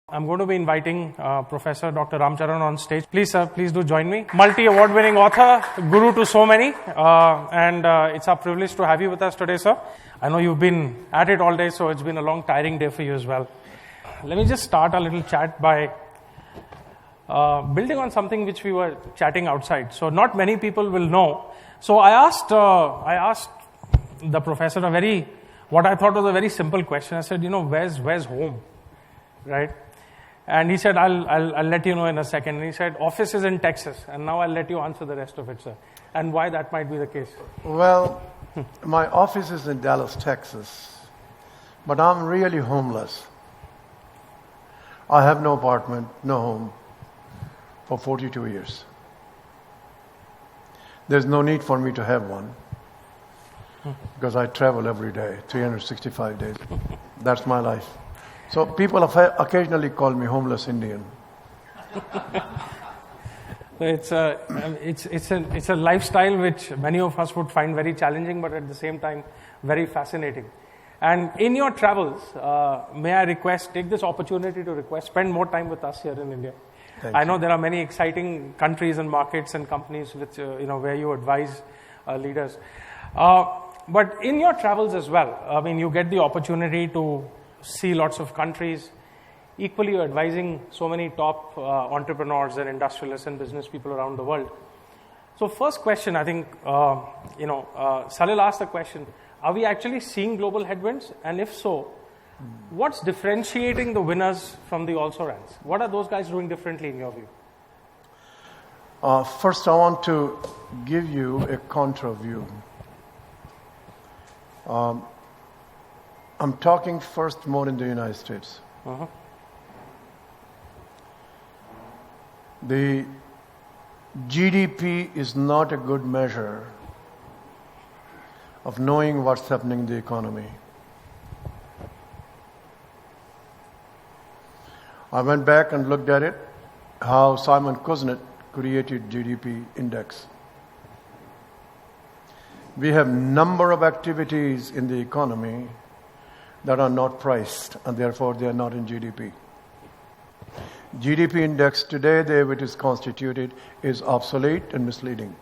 I'm going to be inviting Professor Dr. Ram Charan on stage. Please, sir, please do join me. Multi-award winning author, guru to so many, and it's our privilege to have you with us today, sir. I know you've been at it all day, so it's been a long, tiring day for you as well. Let me just start our little chat by building on something which we were chatting outside. So not many people will know. So I asked the professor what I thought was a very simple question. I said, where's home, right? And he said, I'll let you know in a second. And he said, office is in Texas. And now I'll let you answer the rest of it, sir. And why that might be the case. Well, my office is in Dallas, Texas. But I'm really homeless. I have no apartment, no home for 42 years. There's no need for me to have one. Because I travel every day, 365 days. That's my life. So people occasionally call me homeless Indian. It's a lifestyle which many of us would find very challenging, but at the same time very fascinating. And in your travels, may I take this opportunity to spend more time with us here in India. I know there are many exciting countries and markets and companies which where you advise leaders. But in your travels as well, you get the opportunity to see lots of countries. Equally, you're advising so many top entrepreneurs and industrialists and business people around the world. So first question, I think, Salil asked the question, are we actually seeing global headwinds? And if so, what's differentiating the winners from the also-rans? What are those guys doing differently in your view? First, I want to give you a contra view. I'm talking first more in the United States. The GDP is not a good measure of knowing what's happening in the economy. I went back and looked at it, how Simon Kuznets created GDP index. We have number of activities in the economy that are not priced, and therefore they are not in GDP. GDP index today, the way it is constituted, is obsolete and misleading.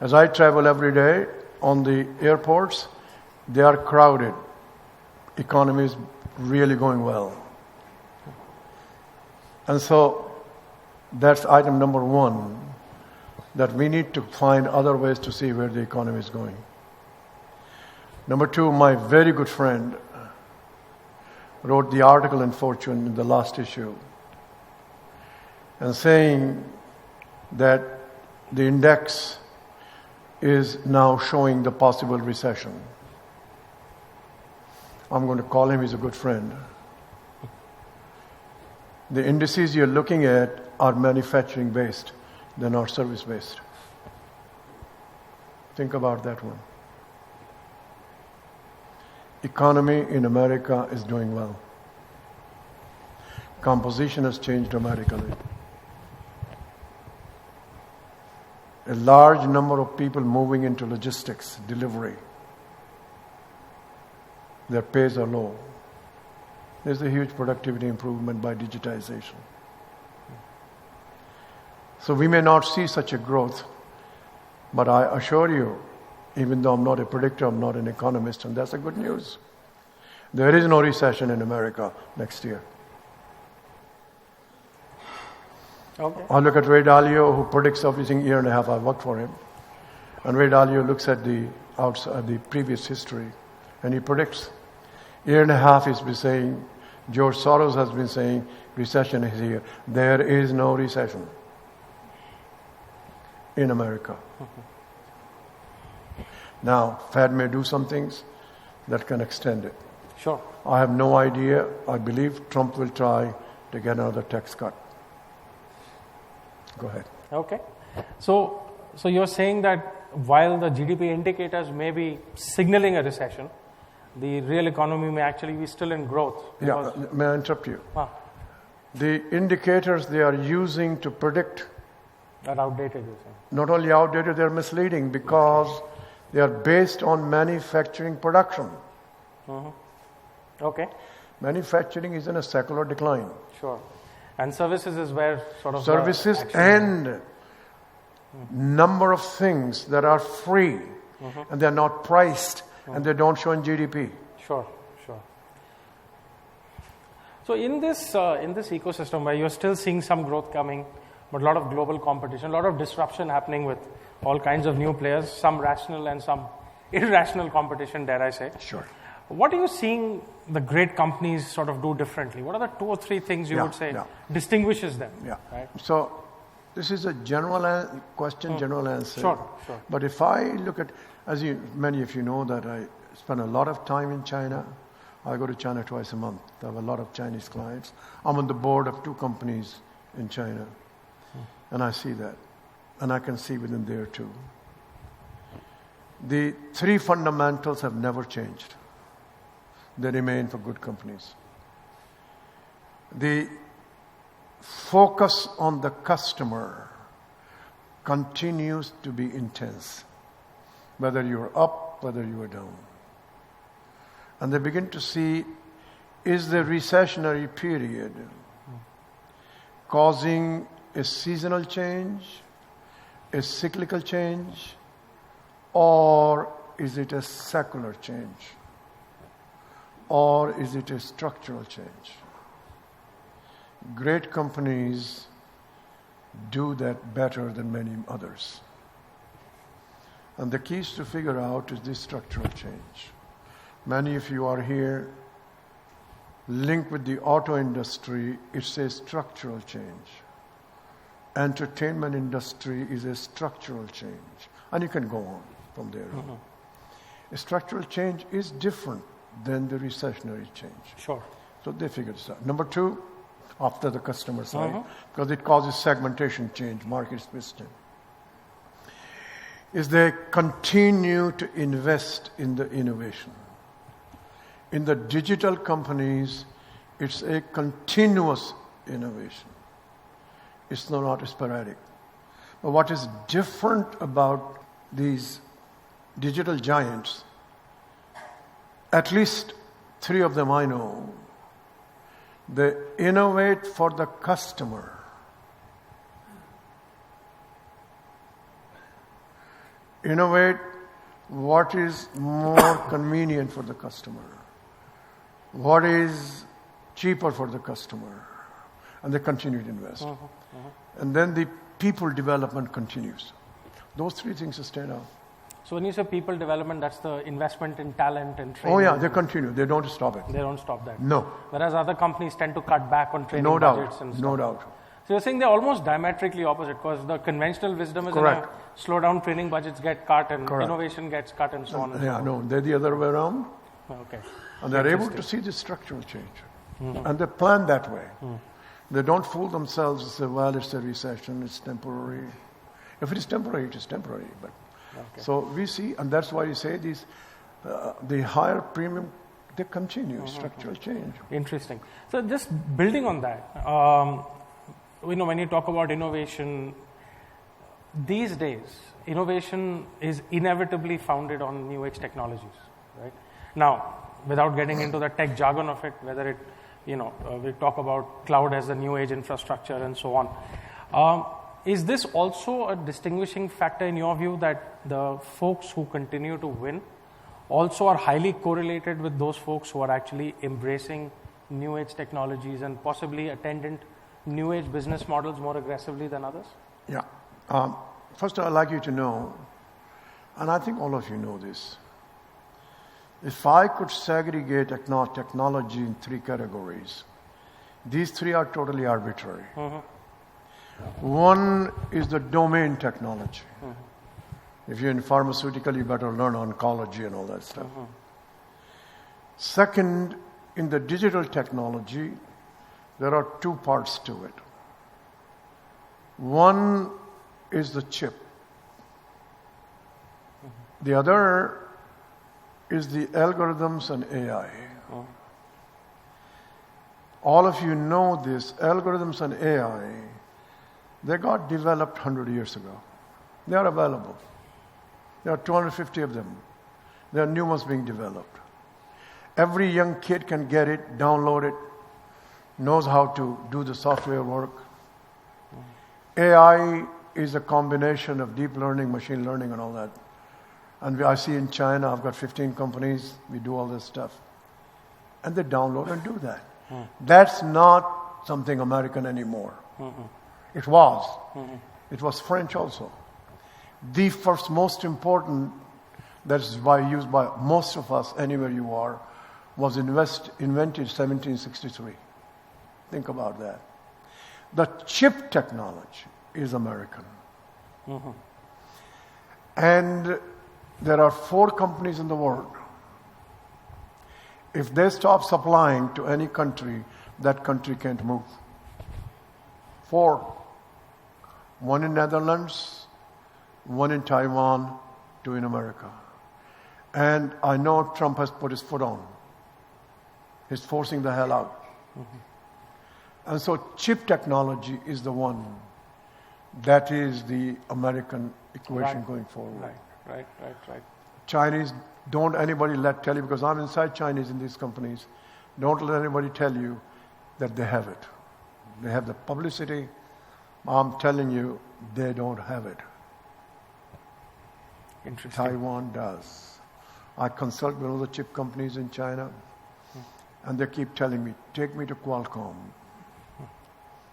As I travel every day on the airports, they are crowded. Economy is really going well. And so that's item number one, that we need to find other ways to see where the economy is going. Number two, my very good friend wrote the article in Fortune in the last issue and saying that the index is now showing the possible recession. I'm going to call him, he's a good friend. The indices you're looking at are manufacturing based, they're not service based. Think about that one. Economy in America is doing well. Composition has changed dramatically. A large number of people moving into logistics, delivery. Their pays are low. There's a huge productivity improvement by digitization. So we may not see such a growth, but I assure you, even though I'm not a predictor, I'm not an economist, and that's the good news. There is no recession in America next year. Okay. I look at Ray Dalio, who predicts everything year and a half. I worked for him. And Ray Dalio looks at the previous history, and he predicts. Year and a half he's been saying, George Soros has been saying, recession is here. There is no recession in America. Now, Fed may do some things that can extend it. Sure. I have no idea. I believe Trump will try to get another tax cut. Go ahead. Okay. So you're saying that while the GDP indicators may be signaling a recession, the real economy may actually be still in growth. Yeah, may I interrupt you? The indicators they are using to predict are outdated, you're saying. Not only outdated, they're misleading because they are based on manufacturing production. Okay. Manufacturing is in a secular decline. Sure. And services is where sort of Services and number of things that are free and they're not priced and they don't show in GDP. Sure. So in this ecosystem where you're still seeing some growth coming, but a lot of global competition, a lot of disruption happening with all kinds of new players, some rational and some irrational competition, dare I say. Sure. What are you seeing the great companies sort of do differently? What are the 2 or 3 things you would say distinguishes them? Yeah. Right? So this is a general question, general answer. Sure. But if I look at, many of you know that I spend a lot of time in China. I go to China twice a month. I have a lot of Chinese clients. I'm on the board of 2 companies in China. And I see that. And I can see within there too. The 3 fundamentals have never changed. They remain for good companies. The focus on the customer continues to be intense, whether you're up, whether you are down. And they begin to see, is the recessionary period causing a seasonal change, a cyclical change, or is it a secular change? Or is it a structural change? Great companies do that better than many others. And the key is to figure out is this structural change. Many of you are here linked with the auto industry. It's a structural change. Entertainment industry is a structural change. And you can go on from there. A structural change is different than the recessionary change. Sure. So they figured this out. Number 2, after the customer side, because it causes segmentation change, market twisting, is they continue to invest in the innovation. In the digital companies, it's a continuous innovation. It's not sporadic. But what is different about these digital giants, at least 3 of them I know, they innovate for the customer. Innovate what is more convenient for the customer. What is cheaper for the customer? And they continue to invest. And then the people development continues. Those 3 things stand out. So when you say people development, that's the investment in talent and training. Oh yeah, they continue. They don't stop it. They don't stop that. No. Whereas other companies tend to cut back on training budgets and stuff. No doubt. So you're saying they're almost diametrically opposite, because the conventional wisdom is slow down, training budgets get cut and innovation gets cut and so on. And yeah, so on. no, they're the other way around. Okay. And they're able to see the structural change. And they plan that way. They don't fool themselves and say, well, it's a recession, it's temporary. If it is temporary, it is temporary. But so we see, and that's why you say these, the higher premium, they continue, structural change. Interesting. So just building on that, when you talk about innovation, these days, innovation is inevitably founded on new age technologies, right? Now, without getting into the tech jargon of it, whether it, we talk about cloud as the new age infrastructure and so on. Is this also a distinguishing factor in your view, that the folks who continue to win also are highly correlated with those folks who are actually embracing new age technologies and possibly attendant new age business models more aggressively than others? Yeah. First, I'd like you to know, and I think all of you know this, if I could segregate technology in 3 categories, these 3 are totally arbitrary. One is the domain technology. If you're in pharmaceutical, you better learn oncology and all that stuff. Second, in the digital technology, there are 2 parts to it. One is the chip. The other is the algorithms and AI. All of you know this, algorithms and AI, they got developed 100 years ago. They are available. There are 250 of them. There are new ones being developed. Every young kid can get it, download it, knows how to do the software work. AI is a combination of deep learning, machine learning, and all that. And I see in China, I've got 15 companies, we do all this stuff. And they download and do that. That's not something American anymore. It was. It was French also. The first most important, that is used by most of us anywhere you are, was invented in 1763. Think about that. The chip technology is American. And there are 4 companies in the world. If they stop supplying to any country, that country can't move. 4. 1 in Netherlands, 1 in Taiwan, 2 in America. And I know Trump has put his foot on. He's forcing the hell out. And so chip technology is the one that is the American equation going forward. Right. Chinese, don't anybody tell you, because I'm inside Chinese in these companies, don't let anybody tell you that they have it. They have the publicity. I'm telling you, they don't have it. Interesting. Taiwan does. I consult with one of the chip companies in China, and they keep telling me, take me to Qualcomm.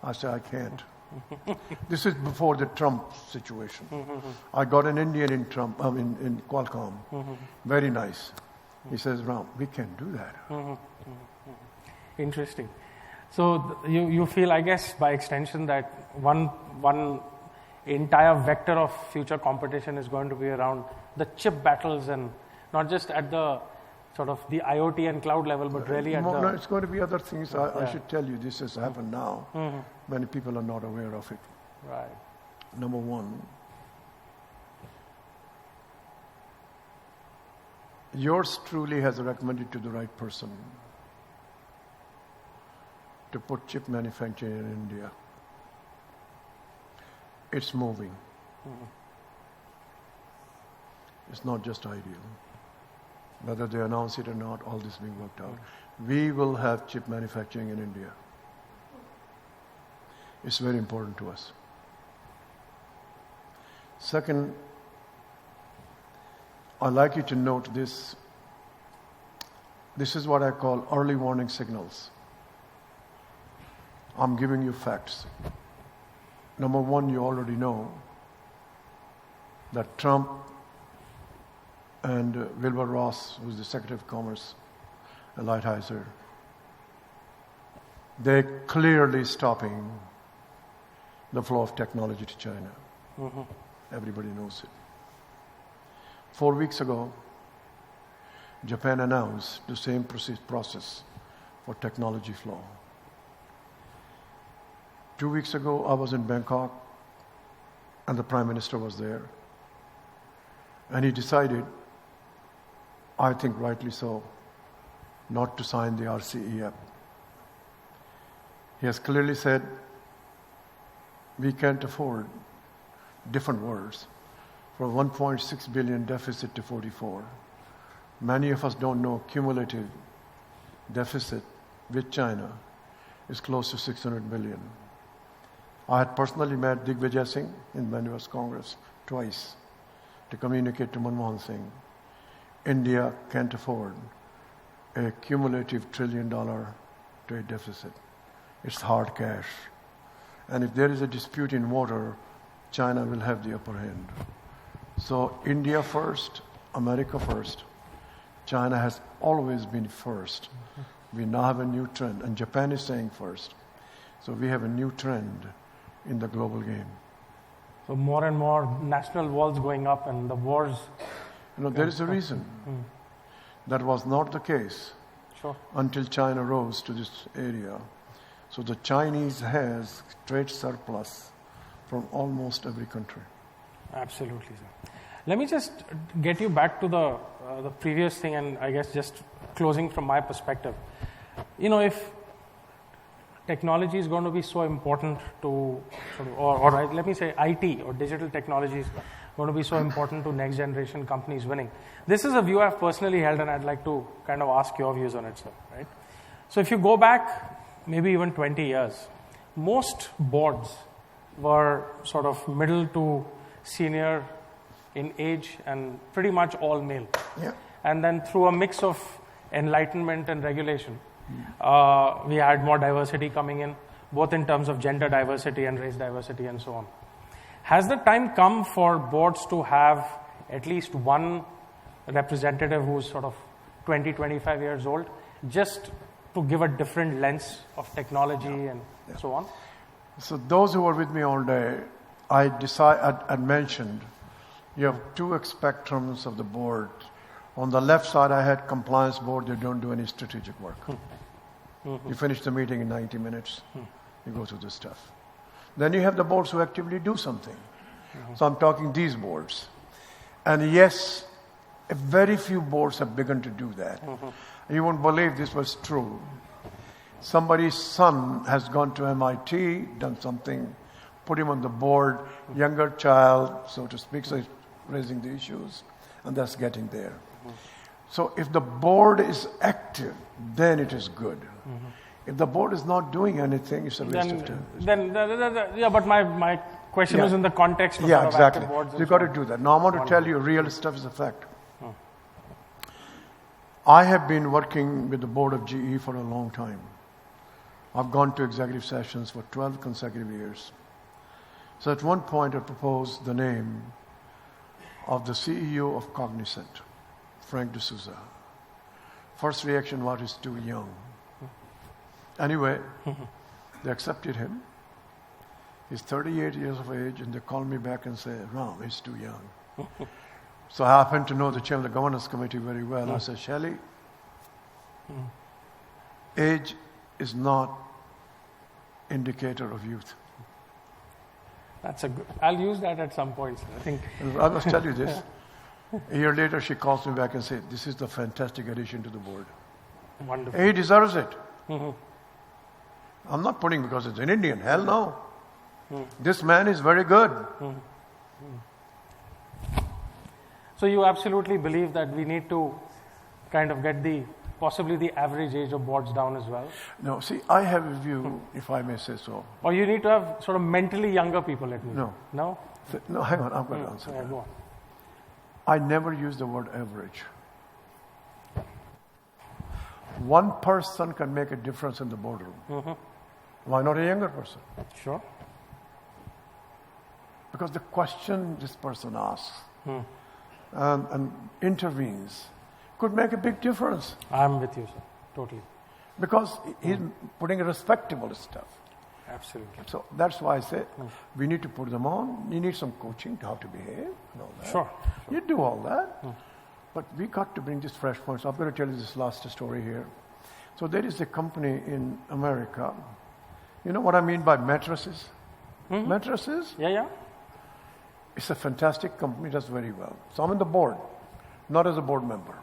I say, I can't. This is before the Trump situation. I got an Indian in Qualcomm. Very nice. He says, Ram, we can't do that. Interesting. So you feel, I guess, by extension, that one entire vector of future competition is going to be around the chip battles, and not just at the sort of the IoT and cloud level, but really at No, it's going to be other things. I should tell you, this has happened now. Many people are not aware of it. Right. Number 1, yours truly has recommended to the right person to put chip manufacturing in India. It's moving. It's not just ideal. Whether they announce it or not, all this being worked out. We will have chip manufacturing in India. It's very important to us. Second, I'd like you to note this. This is what I call early warning signals. I'm giving you facts. Number 1, you already know that Trump and Wilbur Ross, who's the Secretary of Commerce, and Lighthizer, they're clearly stopping the flow of technology to China. Everybody knows it. 4 weeks ago, Japan announced the same process for technology flow. 2 weeks ago, I was in Bangkok, and the Prime Minister was there. And he decided, I think rightly so, not to sign the RCEP. He has clearly said, we can't afford, different words, from 1.6 billion deficit to 44. Many of us don't know cumulative deficit with China is close to 600 billion. I had personally met Digvijay Singh in the US Congress twice to communicate to Manmohan Singh. India can't afford a cumulative $1 trillion trade deficit. It's hard cash. And if there is a dispute in water, China will have the upper hand. So India first, America first. China has always been first. We now have a new trend, and Japan is saying first. So we have a new trend in the global game. So more and more national walls going up, and the wars. There is a reason. That was not the case until China rose to this area. So the Chinese has trade surplus from almost every country. Absolutely, sir. Let me just get you back to the previous thing, and I guess just closing from my perspective. If technology is going to be so important to, or let me say IT or digital technologies going to be so important to next generation companies winning. This is a view I've personally held, and I'd like to kind of ask your views on it, sir. Right? So if you go back maybe even 20 years, most boards were sort of middle to senior in age and pretty much all male. Yeah. And then through a mix of enlightenment and regulation, we had more diversity coming in, both in terms of gender diversity and race diversity and so on. Has the time come for boards to have at least one representative who's sort of 20, 25 years old, just to give a different lens of technology and so on? So those who were with me all day, I mentioned you have two spectrums of the board. On the left side, I had compliance board. They don't do any strategic work. You finish the meeting in 90 minutes. You go through this stuff. Then you have the boards who actively do something. So I'm talking these boards. And yes, very few boards have begun to do that. You won't believe this was true. Somebody's son has gone to MIT, done something, put him on the board, younger child, so to speak, so he's raising the issues, and that's getting there. So if the board is active, then it is good. If the board is not doing anything, it's a waste of time. Yeah, but my question is in the context of sort of exactly. active boards. You've got to do that. Now I want to tell you, real stuff is a fact. I have been working with the board of GE for a long time. I've gone to executive sessions for 12 consecutive years. So at one point I proposed the name of the CEO of Cognizant, Frank D'Souza. First reaction was, he's too young. Anyway, they accepted him. He's 38 years of age, and they called me back and said, Ram, he's too young. So I happen to know the chairman of the governance committee very well. I said, Shelley, age is not indicator of youth. That's a good. I'll use that at some point. I think. I must tell you this. A year later, she calls me back and says, this is the fantastic addition to the board. Wonderful. He deserves it. I'm not putting because it's an Indian. Hell no. This man is very good. So you absolutely believe that we need to kind of get possibly the average age of boards down as well? No, see, I have a view, if I may say so. Or you need to have sort of mentally younger people at least? No. No? No, hang on, I've got to answer that. Go on. I never use the word average. One person can make a difference in the boardroom. Why not a younger person? Sure. Because the question this person asks and intervenes could make a big difference. I'm with you, sir. Totally. Because he's putting respectable stuff. Absolutely. So that's why I say we need to put them on. You need some coaching to how to behave and all that. Sure. You do all that. But we got to bring this fresh point. So I'm going to tell you this last story here. So there is a company in America. You know what I mean by mattresses? Mattresses? Yeah. It's a fantastic company, does very well. So I'm on the board, not as a board member.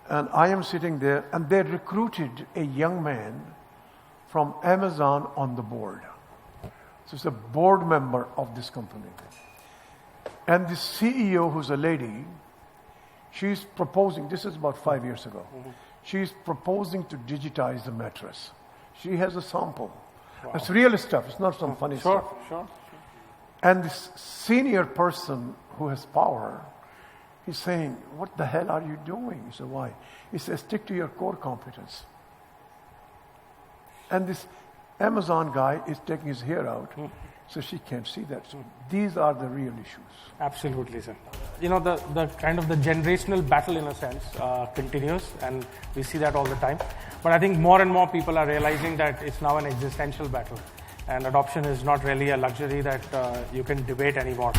And I am sitting there, and they recruited a young man from Amazon on the board. So it's a board member of this company. And the CEO, who's a lady, she's proposing, this is about 5 years ago, she's proposing to digitize the mattress. She has a sample. Wow. It's real stuff, it's not some funny stuff. Sure. And this senior person who has power, he's saying, what the hell are you doing? He said, why? He says, stick to your core competence. And this Amazon guy is taking his hair out, so she can't see that. So these are the real issues. Absolutely, sir. You know, the kind of the generational battle, in a sense, continues, and we see that all the time. But I think more and more people are realizing that it's now an existential battle. And adoption is not really a luxury that you can debate anymore.